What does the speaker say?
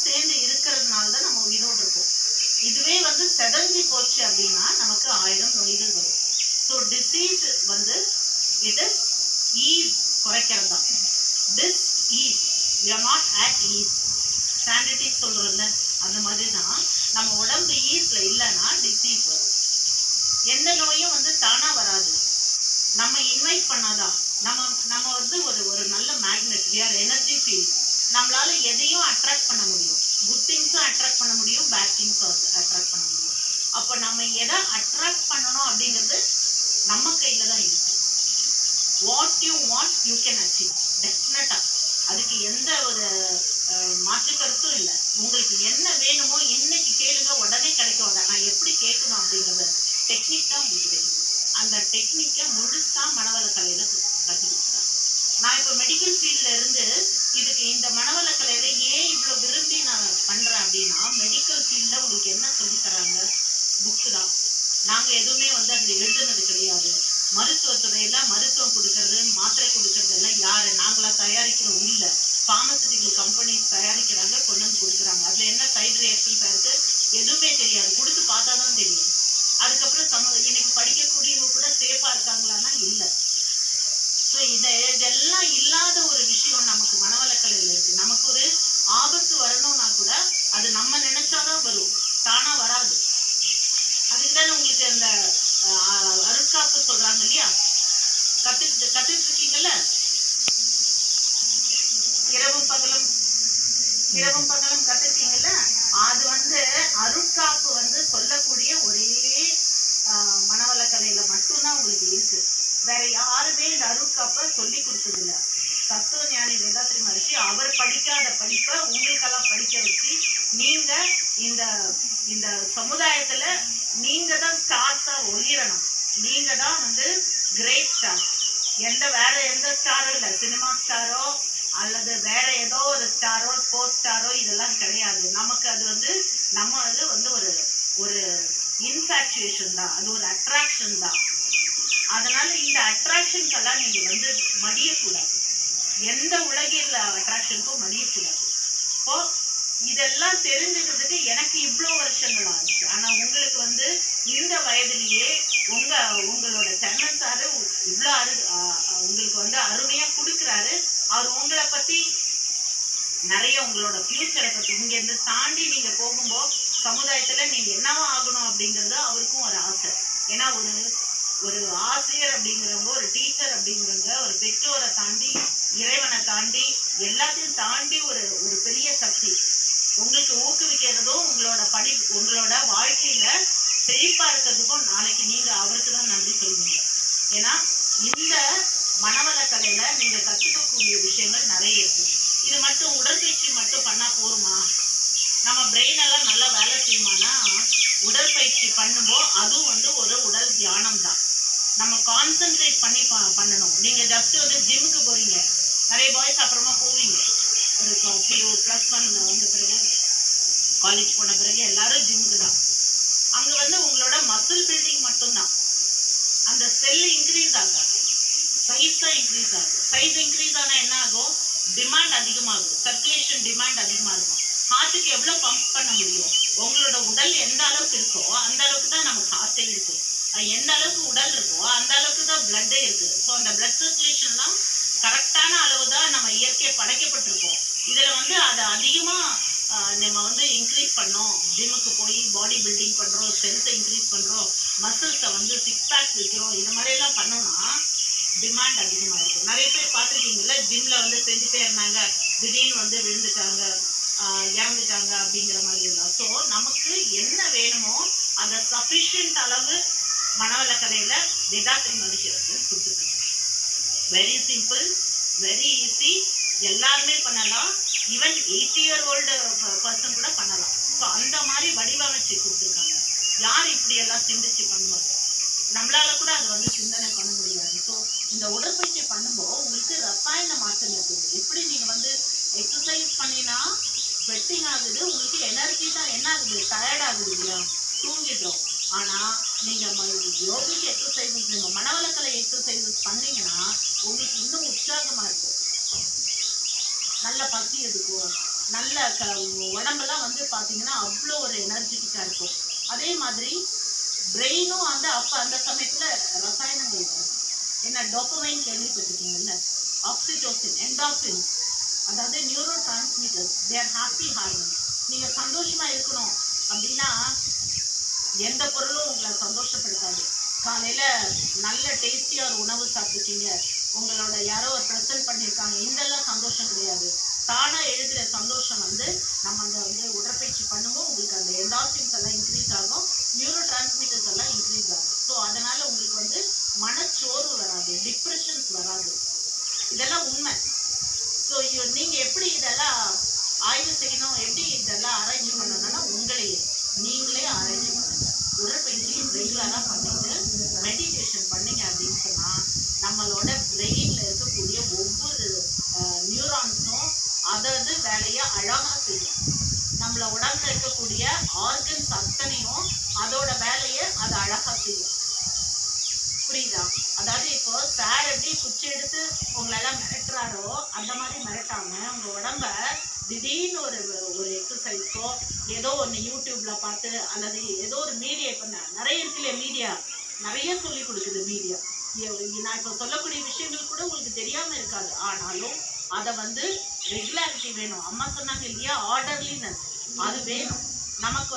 சேர்ந்து இருக்கிறதுனால தான் நம்ம உயிரோடு இருக்கோம். இதுவே வந்து செதஞ்சு போச்சு அப்படின்னா நமக்கு 1000 நோய்கள் வரும். ஸோ டிசீஸ் வந்து இட் இஸ் ஈஸ் குறைக்கிறது தான். Dis ease, you are not at ease. Sanity சொல்கிறோம்ல, அந்த மாதிரி தான் நம்ம உடம்பு ஈஸில் இல்லைன்னா டிசீஸ் வரும். எந்த நோயும் வந்து தானாக வராது, நம்ம இன்வைட் பண்ணாதான். நம்ம வந்து ஒரு நல்ல magnet, we are energy field. நம்மளால எதையும் அட்ராக்ட் பண்ண முடியும். குட் திங்ஸும் அட்ராக்ட் பண்ண முடியும், பேட் திங்ஸும் அட்ராக்ட் பண்ண முடியும். அப்போ நம்ம எதை அட்ராக்ட் பண்ணணும் அப்படிங்கிறது நம்ம கையில் தான் இருக்கு. What you want you can achieve, டெஃபினட்டாக. அதுக்கு எந்த ஒரு மாற்று கருத்தும் இல்லை. உங்களுக்கு என்ன வேணுமோ இன்னைக்கு கேளுங்க, உடனே கிடைக்கும். நான் எப்படி கேட்கணும் அப்படிங்கிறத டெக்னிக் தான் உங்களுக்கு வேணும். அந்த டெக்னிக்கை முழுசா மனவளக்கலையில் கற்றுக்கிட்டாங்க. நான் இப்போ மெடிக்கல் ஃபீல்டில் இருந்து இதுக்கு இந்த மனவளக்கலையில் ஏன் இவ்வளோ விரும்பி நான் பண்ணுறேன் அப்படின்னா, மெடிக்கல் ஃபீல்டில் உங்களுக்கு என்ன சொல்லித்தராங்க, புக்கு தான். நாங்கள் எதுவுமே வந்து அதில் எழுதுனது கிடையாது. மருத்துவத்துறையில் மருத்துவம் கொடுக்கறது, மாத்திரை கொடுக்கறது எல்லாம் யார், நாங்களாக தயாரிக்கிறோம் இல்லை. ஃபார்மசூட்டிக்கல் கம்பெனிஸ் தயாரிக்கிறாங்க, கொண்டு வந்து கொடுக்குறாங்க. அதில் என்ன சைடு ரியாக்ஷன்ஸ் இருக்குது எதுவுமே தெரியாது. கொடுத்து பார்த்தா தான் தெரியும். அதுக்கப்புறம் இன்னைக்கு படிக்கக்கூடியவங்க கூட சேஃபாக இருக்காங்களான்னா இல்லை. ஸோ இதெல்லாம் இல்லாத ஒரு விஷயம் நமக்கு மனவளக்கலையில் இருக்குது. நமக்கு ஒரு ஆபத்து வரணும்னா கூட அது நம்ம நினைச்சாதான் வரும், தானாக வராது. அதுக்கு தானே உங்களுக்கு அந்த அருட்காப்பு சொல்கிறாங்க இல்லையா, கற்றுட்டு இருக்கீங்கல்ல. இரவும் பகலும் கற்றுட்டீங்கல்ல. அது வந்து அருட்காப்பு வந்து சொல்லக்கூடிய ஒரே மனவளக்கலையில் மட்டும்தான் உங்களுக்கு இருக்கு. வேற யாருமே இந்த அருட்காப்பை சொல்லி கொடுத்ததில்லை. தத்துவ ஞானி வேதாத்ரி மகரிஷி அவர் படிக்காத படிப்பை உங்களுக்கெல்லாம் படிக்க வச்சு நீங்க இந்த சமுதாயத்துல நீங்க தான் ஸ்டார்ஸா ஒளிரணும். நீங்க தான் வந்து கிரேட் ஸ்டார். வேற எந்த ஸ்டாரும் இல்லை. சினிமா ஸ்டாரோ அல்லது வேற ஏதோ ஒரு ஸ்டாரோ ஸ்போர்ட்ஸ் ஸ்டாரோ இதெல்லாம் கிடையாது. நமக்கு அது வந்து நம்ம அது வந்து ஒரு இன்ஃபேக்சுவேஷன் தான், அது ஒரு அட்ராக்ஷன் தான். அதனால இந்த அட்ராக்ஷனுக்கெல்லாம் நீங்க வந்து மடியக்கூடாது. எந்த உலகில் அட்ராக்ஷனுக்கும் மடியக்கூடாது. இப்போ இதெல்லாம் தெரிஞ்சுக்கிறதுக்கு எனக்கு இவ்வளோ வருஷங்கள் ஆச்சு. ஆனால் உங்களுக்கு வந்து இந்த வயதிலேயே உங்களோட சர்மன் சாரு இவ்வளோ உங்களுக்கு வந்து அருமையாக கொடுக்குறாரு. அவர் உங்களை பற்றி நிறைய உங்களோட ஃபியூச்சரை பற்றி இங்கேருந்து தாண்டி நீங்கள் போகும்போது சமுதாயத்தில் நீங்கள் என்னவா ஆகணும் அப்படிங்கிறது அவருக்கும் ஒரு ஆசை. ஏன்னா ஒரு ஆசிரியர் அப்படிங்கிறவங்க, ஒரு டீச்சர் அப்படிங்கிறவங்க, ஒரு பெற்றோரை தாண்டி, இறைவனை தாண்டி, எல்லாத்தையும் தாண்டி ஒரு பெரிய சக்தி. உங்களுக்கு ஊக்குவிக்கிறதும் உங்களோட வாழ்க்கையில செழிப்பா இருக்கிறதுக்கும் நாளைக்கு நீங்க அவருக்கு தான் நன்றி சொல்லுவீங்க. ஏன்னா இந்த மனவளக்கலையில நீங்க கற்றுக்கக்கூடிய விஷயங்கள் நிறைய இருக்கு. இது மட்டும் உடற்பயிற்சி மட்டும் பண்ணா போருமா? நம்ம பிரெயின் எல்லாம் நல்லா வேலை செய்யுமானா உடற்பயிற்சி பண்ணும்போது அதுவும் வந்து ஒரு உடல் தியானம் தான். நம்ம கான்சென்ட்ரேட் பண்ணி பண்ணணும். நீங்க ஜஸ்ட் வந்து ஜிம்முக்கு போறீங்க, நிறைய பாய்ஸ் அப்புறமா போவீங்க. ஒரு +1 வந்த பிறகு, காலேஜ் போன பிறகு எல்லாரும் ஜிம்முக்கு தான். அங்க வந்து உங்களோட மசில் பில்டிங் மட்டும்தான். அந்த செல் இன்க்ரீஸ் ஆகாது, சைஸ் தான் இன்க்ரீஸ் ஆகும். சைஸ் இன்க்ரீஸ் ஆனால் என்ன ஆகும்? டிமாண்ட் அதிகமாகும், சர்க்குலேஷன் டிமாண்ட் அதிகமாக இருக்கும். ஹார்ட்டுக்கு எவ்வளோ பம்ப் பண்ண முடியும்? உங்களோட உடல் எந்த அளவுக்கு இருக்கோ அந்த அளவுக்கு தான் நமக்கு ஹார்ட்டே இருக்கு. எந்த அளவுக்கு உடல் இருக்கோ அந்த அளவுக்கு தான் பிளட்டே இருக்கு. ஸோ அந்த பிளட் சர்க்குலேஷன்லாம் கரெக்டான அளவு தான் நம்ம இயற்கையை படைக்கப்பட்டிருக்கோம். இதில் வந்து அதை அதிகமாக நம்ம வந்து இன்க்ரீஸ் பண்ணோம். ஜிம்முக்கு போய் பாடி பில்டிங் பண்ணுறோம், ஸ்ட்ரென்த்தை இன்க்ரீஸ் பண்ணுறோம், மசில்ஸை வந்து 6 பேக் வைக்கிறோம். இது மாதிரியெல்லாம் பண்ணோம்னா டிமாண்ட் அதிகமாக இருக்கும். நிறைய பேர் பார்த்துருக்கீங்களா, ஜிம்மில் வந்து செஞ்சுட்டே இருந்தாங்க, திடீர்னு வந்து விழுந்துட்டாங்க, இறந்துட்டாங்க அப்படிங்கிற மாதிரி இருந்தால். ஸோ நமக்கு என்ன வேணுமோ அந்த சஃபிஷியன்ட் அளவு மனவளக்கலையில் வேதாத்ரி மகரிஷி வந்து கொடுத்துருக்காங்க. வெரி சிம்பிள், வெரி ஈஸி, எல்லாருமே பண்ணலாம். ஈவன் 80-year-old பர்சன் கூட பண்ணலாம். ஸோ அந்த மாதிரி வடிவமைச்சு கொடுத்துருக்காங்க. யார் இப்படியெல்லாம் சிந்திச்சு பண்ணுவாங்க? நம்மளால கூட அதை வந்து சிந்தனை பண்ண முடியாது. ஸோ இந்த உடற்பயிற்சி பண்ணும்போது உங்களுக்கு ரசாயன மாற்றம் இருக்குது. எப்படி நீங்கள் வந்து எக்ஸசைஸ் பண்ணினா ஸ்வெட்டிங் ஆகுது, உங்களுக்கு எனர்ஜி தான் என்ன ஆகுது, டயர்ட் ஆகுது இல்லையா, தூங்கிடுறோம். ஆனால் நீங்கள் யோகிக் எக்ஸசைசஸ், நீங்கள் மனவளக்கலை எக்ஸசைசஸ் பண்ணிங்கன்னா உங்களுக்கு இன்னும் உற்சாகமாக இருக்கும். நல்ல பசி எடுக்கும், நல்ல உடம்பெல்லாம் வந்து பார்த்தீங்கன்னா அவ்வளோ ஒரு எனர்ஜெட்டிக்காக இருக்கும். அதே மாதிரி பிரெயினும் வந்து அப்போ அந்த சமயத்தில் ரசாயனங்கள் வரும். என்ன டோபமைன் கேள்விப்பட்டிருக்கீங்கல்ல, ஆக்சிடோசின், என்டார்பின், அதாவது நியூரோ டிரான்ஸ்மிட்டர்ஸ், தேர் ஹாப்பி ஹார்மோன். நீங்கள் சந்தோஷமாக இருக்கணும் அப்படின்னா எந்த பொருளும் உங்களை சந்தோஷப்படுத்தாது. காலையில நல்ல டேஸ்டியா ஒரு உணவு சாப்பிட்டுருக்கீங்க, உங்களோட யாரோ ஒரு ப்ரெசென்ட் பண்ணியிருக்காங்க, இதெல்லாம் சந்தோஷம் கிடையாது. தானா எழுதுற சந்தோஷம் வந்து நம்ம அந்த வந்து உடற்பயிற்சி பண்ணும்போது உங்களுக்கு அந்த என்டார்பின்ஸ் எல்லாம் இன்க்ரீஸ் ஆகும், நியூரோ டிரான்ஸ்மிட்டர்ஸ் எல்லாம் இன்க்ரீஸ் ஆகும். ஸோ அதனால உங்களுக்கு வந்து மனச்சோர்வு வராது, டிப்ரெஷன்ஸ் வராது. இதெல்லாம் உண்மை. ஸோ நீங்க எப்படி இதெல்லாம் ஆய்வு செய்யணும், எப்படி இதெல்லாம் ஆராய்ச்சி பண்ணணும்னா உங்களையே நீங்களே ஆராய்ச்சி பண்ணுங்க. உடற்பயிற்சி ரெகுலரா பண்ணிட்டு மெடிடேஷன் பண்ணீங்க அப்படின்னு சொன்னா நம்மளோட பிரெயின்ல இருக்கக்கூடிய ஒவ்வொரு நியூரான்ஸும் அதது வேலையை அழகா செய்யும். நம்மள உடம்புல இருக்கக்கூடிய ஆர்கன்ஸ் அத்தனையும் அதோட வேலையை அது அழகா செய்யும். புரியுதா? அதாவது இப்போ சார் எப்படி குச்சி எடுத்து உங்களெல்லாம் மிரட்டுறாரோ அந்த மாதிரி மிரட்டாம உங்க உடம்ப திடீர்னு ஒரு ஒரு எக்ஸசைஸோ ஏதோ ஒன்று யூடியூப்ல பார்த்து அல்லது ஏதோ ஒரு மீடியா, இப்போ நிறைய இருக்குல்ல மீடியா, நிறைய சொல்லி கொடுக்குது மீடியா. நான் இப்போ சொல்லக்கூடிய விஷயங்கள் கூட உங்களுக்கு தெரியாம இருக்காது. ஆனாலும் அதை வந்து ரெகுலாரிட்டி வேணும். அம்மா சொன்னாங்க இல்லையா, ஆர்டர்லினஸ், அது வேணும் நமக்கு.